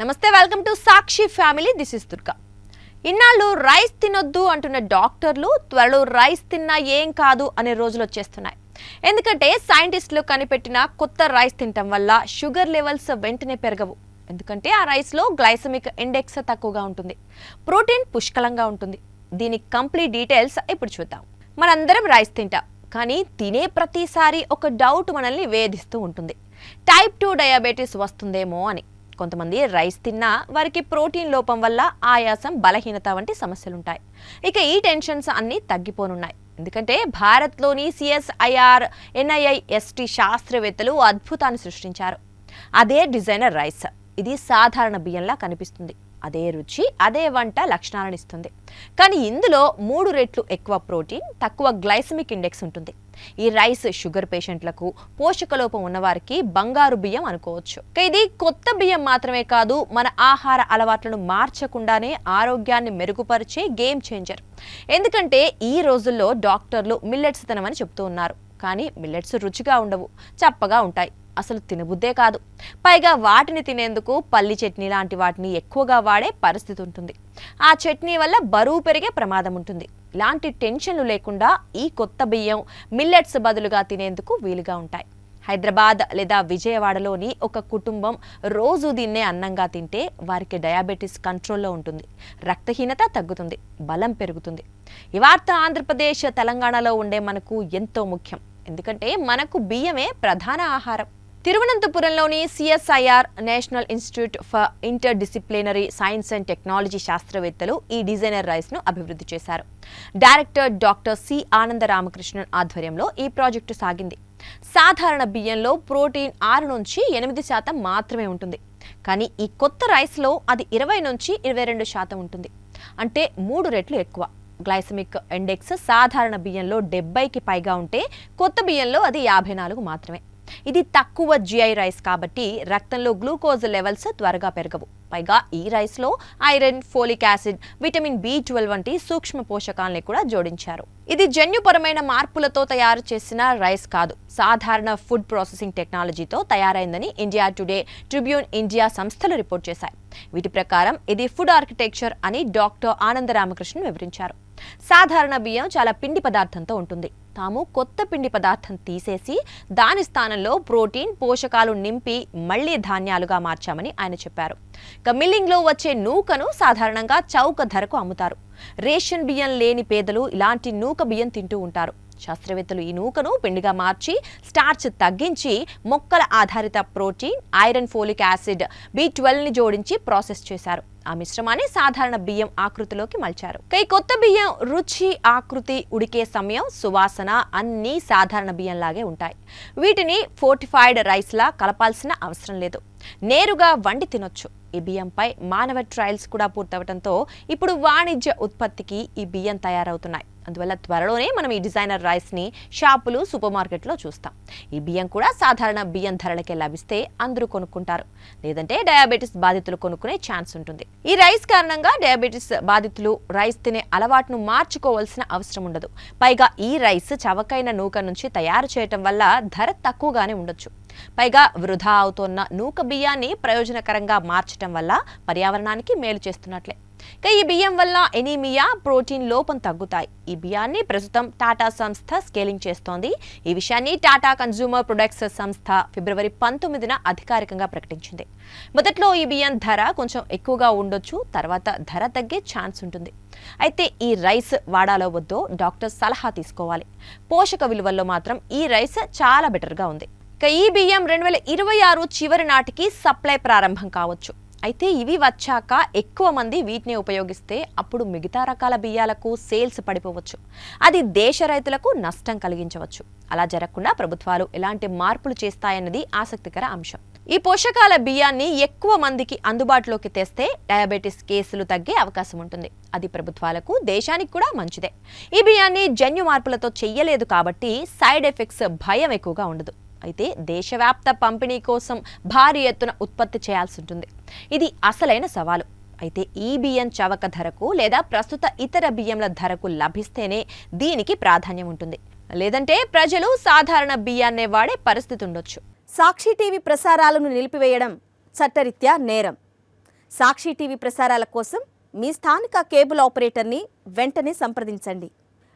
నమస్తే, welcome to Sakshi family. This is Durga. ఇన్నాళ్ళు rice తినొద్దు అంటున్న డాక్టర్లు త్వరలో రైస్ తిన్నా ఏం కాదు అనే రోజులు వచ్చేస్తున్నాయి. ఎందుకంటే సైంటిస్టులు కనిపెట్టిన కొత్త రైస్ తినటం వల్ల షుగర్ లెవెల్స్ వెంటనే పెరగవు. ఎందుకంటే ఆ రైస్లో గ్లైసెమిక్ ఇండెక్స్ తక్కువగా ఉంటుంది, ప్రోటీన్ పుష్కలంగా ఉంటుంది. దీని కంప్లీట్ డీటెయిల్స్ ఇప్పుడు చూద్దాం. మనందరం రైస్ తింటాం, కానీ తినే ప్రతిసారి ఒక డౌట్ మనల్ని వేధిస్తూ ఉంటుంది. టైప్ 2 డయాబెటీస్ వస్తుందేమో అని. కొంతమంది రైస్ తిన్నా వారికి ప్రోటీన్ లోపం వల్ల ఆయాసం, బలహీనత వంటి సమస్యలుంటాయి. ఇక ఈ టెన్షన్స్ అన్నీ తగ్గిపోనున్నాయి. ఎందుకంటే భారత్లోని CSIR NIIST శాస్త్రవేత్తలు అద్భుతాన్ని సృష్టించారు. అదే డిజైనర్ రైస్. ఇది సాధారణ బియ్యంలా కనిపిస్తుంది, అదే రుచి, అదే వంట లక్షణాలను ఇస్తుంది. కానీ ఇందులో 3 రెట్లు ఎక్కువ ప్రోటీన్, తక్కువ గ్లైసెమిక్ ఇండెక్స్ ఉంటుంది. ఈ రైస్ షుగర్ పేషెంట్లకు, పోషకలోపం ఉన్నవారికి బంగారు బియ్యం అనుకోవచ్చు. ఇది కొత్త బియ్యం మాత్రమే కాదు, మన ఆహార అలవాట్లను మార్చకుండానే ఆరోగ్యాన్ని మెరుగుపరిచే గేమ్ చేంజర్. ఎందుకంటే ఈ రోజుల్లో డాక్టర్లు మిల్లెట్స్ తినమని చెప్తూ ఉన్నారు. కానీ మిల్లెట్స్ రుచిగా ఉండవు, చప్పగా ఉంటాయి, అసలు తినబుద్దే కాదు. పైగా వాటిని తినేందుకు పల్లి చట్నీ లాంటి వాటిని ఎక్కువగా వాడే పరిస్థితి ఉంటుంది. ఆ చట్నీ వల్ల బరువు పెరిగే ప్రమాదం ఉంటుంది. ఇలాంటి టెన్షన్లు లేకుండా ఈ కొత్త బియ్యం మిల్లెట్స్ బదులుగా తినేందుకు వీలుగా ఉంటాయి. హైదరాబాద్ లేదా విజయవాడలోని ఒక కుటుంబం రోజు దీన్నే అన్నంగా తింటే వారికి డయాబెటీస్ కంట్రోల్లో ఉంటుంది, రక్తహీనత తగ్గుతుంది, బలం పెరుగుతుంది. ఈ వార్త ఆంధ్రప్రదేశ్, తెలంగాణలో ఉండే మనకు ఎంతో ముఖ్యం. ఎందుకంటే మనకు బియ్యమే ప్రధాన ఆహారం. తిరువనంతపురంలోని CSIR national institute for inter disciplinary science and technology శాస్త్రవేత్తలు ఈ డిజైనర్ రైస్ ను అభివృద్ధి చేశారు. డైరెక్టర్ డాక్టర్ C ఆనందరామకృష్ణన్ ఆధ్వర్యంలో ఈ ప్రాజెక్టు సాగింది. సాధారణ బియ్యంలో ప్రోటీన్ 6 నుంచి 8% మాత్రమే ఉంటుంది. కానీ ఈ కొత్త రైస్లో అది 20 నుంచి 22% ఉంటుంది. అంటే 3 రెట్లు ఎక్కువ. గ్లైసెమిక్ ఇండెక్స్ సాధారణ బియ్యంలో 70కి పైగా ఉంటే కొత్త బియ్యంలో అది 54 మాత్రమే. ఇది తక్కువ GI రైస్ కాబట్టి రక్తంలో గ్లూకోజ్ లెవెల్స్ త్వరగా పెరగవు. పైగా ఈ రైస్లో iron, folic acid, vitamin B12 వంటి సూక్ష్మ పోషకాలని కూడా జోడించారు. ఇది జన్యుపరమైన మార్పులతో తయారు చేసిన రైస్ కాదు, సాధారణ ఫుడ్ ప్రాసెసింగ్ టెక్నాలజీతో తయారైందని ఇండియా టుడే, ట్రిబ్యూన్ ఇండియా సంస్థలు రిపోర్ట్ చేశాయి. వీటి ప్రకారం ఇది ఫుడ్ ఆర్కిటెక్చర్ అని డాక్టర్ ఆనందరామకృష్ణన్ వివరించారు. సాధారణ బియ్యం చాలా పిండి పదార్థంతో ఉంటుంది. తాము కొత్త పిండి పదార్థం తీసేసి దాని స్థానంలో ప్రోటీన్, పోషకాలు నింపి మళ్లీ ధాన్యాలుగా మార్చామని ఆయన చెప్పారు. మిల్లింగ్లో వచ్చే నూకను సాధారణంగా చౌక ధరకు అమ్ముతారు. రేషన్ బియ్యం లేని పేదలు ఇలాంటి నూక బియ్యం తింటూ ఉంటారు. శాస్త్రవేత్తలు ఈ నూకను పిండిగా మార్చి స్టార్చ్ తగ్గించి మొక్కల ఆధారిత ప్రోటీన్, ఐరన్, ఫోలిక్ యాసిడ్, B12ని జోడించి ప్రాసెస్ చేశారు. ఆ మిశ్రమాన్ని సాధారణ బియ్యం ఆకృతిలోకి మలిచారు. ఈ కొత్త బియ్యం రుచి, ఆకృతి, ఉడికే సమయం, సువాసన అన్నీ సాధారణ బియ్యంలాగే ఉంటాయి. వీటిని ఫోర్టిఫైడ్ రైస్ లా కలపాల్సిన అవసరం లేదు, నేరుగా వండి తినొచ్చు. ఈ బియ్యంపై మానవ ట్రయల్స్ కూడా పూర్తవడంతో ఇప్పుడు వాణిజ్య ఉత్పత్తికి ఈ బియ్యం తయారవుతున్నాయి. అందువల్ల త్వరలోనే మనం ఈ డిజైనర్ రైస్ ని షాపులు, సూపర్ మార్కెట్లో చూస్తాం. ఈ బియ్యం కూడా సాధారణ బియ్యం ధరలకే లభిస్తే అందరూ కొనుక్కుంటారు, లేదంటే డయాబెటీస్ బాధితులు కొనుక్కునే ఛాన్స్ ఉంటుంది. ఈ రైస్ కారణంగా డయాబెటీస్ బాధితులు రైస్ తినే అలవాటును మార్చుకోవాల్సిన అవసరం ఉండదు. పైగా ఈ రైస్ చవకైన నూక నుంచి తయారు చేయటం వల్ల ధర తక్కువగానే ఉండొచ్చు. పైగా వృధా అవుతున్న నూక బియ్యాన్ని ప్రయోజనకరంగా మార్చడం వల్ల పర్యావరణానికి మేలు చేస్తున్నట్లే. ఈ బియ్యం వల్ల ఎనీమియా, ప్రోటీన్ లోపం తగ్గుతాయి. ఈ బియ్యాన్ని ప్రస్తుతం టాటా సంస్థ స్కేలింగ్ చేస్తోంది. ఈ విషయాన్ని టాటా కన్స్యూమర్ ప్రొడక్ట్స్ సంస్థ ఫిబ్రవరి 19న అధికారికంగా ప్రకటించింది. మొదట్లో ఈ బియ్యం ధర కొంచెం ఎక్కువగా ఉండొచ్చు, తర్వాత ధర తగ్గే ఛాన్స్ ఉంటుంది. అయితే ఈ రైస్ వాడాలో వద్దో డాక్టర్ సలహా తీసుకోవాలి. పోషక విలువల్లో మాత్రం ఈ రైస్ చాలా బెటర్గా ఉంది. ఈ బియ్యం 2026 చివరి నాటికి సప్లై ప్రారంభం కావచ్చు. అయితే ఇవి వచ్చాక ఎక్కువ మంది వీటిని ఉపయోగిస్తే అప్పుడు మిగతా రకాల బియ్యాలకు సేల్స్ పడిపోవచ్చు. అది దేశ రైతులకు నష్టం కలిగించవచ్చు. అలా జరగకుండా ప్రభుత్వాలు ఎలాంటి మార్పులు చేస్తాయన్నది ఆసక్తికర అంశం. ఈ పోషకాల బియ్యాన్ని ఎక్కువ మందికి అందుబాటులోకి తెస్తే డయాబెటీస్ కేసులు తగ్గే అవకాశం ఉంటుంది. అది ప్రభుత్వాలకు, దేశానికి కూడా మంచిదే. ఈ బియ్యాన్ని జన్యు మార్పులతో చెయ్యలేదు కాబట్టి సైడ్ ఎఫెక్ట్స్ భయం ఎక్కువగా ఉండదు. అయితే దేశవ్యాప్త పంపిణీ కోసం భారీ ఎత్తున ఉత్పత్తి చేయాల్సి ఉంటుంది. ఇది అసలైన సవాలు. అయితే ఈ బియ్యం చవక ధరకు లేదా ప్రస్తుత ఇతర బియ్యంల ధరకు లభిస్తేనే దీనికి ప్రాధాన్యం ఉంటుంది. లేదంటే ప్రజలు సాధారణ బియ్యాన్నే వాడే పరిస్థితి ఉండొచ్చు. సాక్షి టీవీ ప్రసారాలను నిలిపివేయడం చట్టరీత్యా నేరం. సాక్షి టీవీ ప్రసారాల కోసం మీ స్థానిక కేబుల్ ఆపరేటర్ని వెంటనే సంప్రదించండి.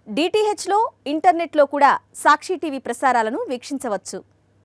డిటిహెచ్లో, ఇంటర్నెట్లో కూడా సాక్షి టీవీ ప్రసారాలను వీక్షించవచ్చు.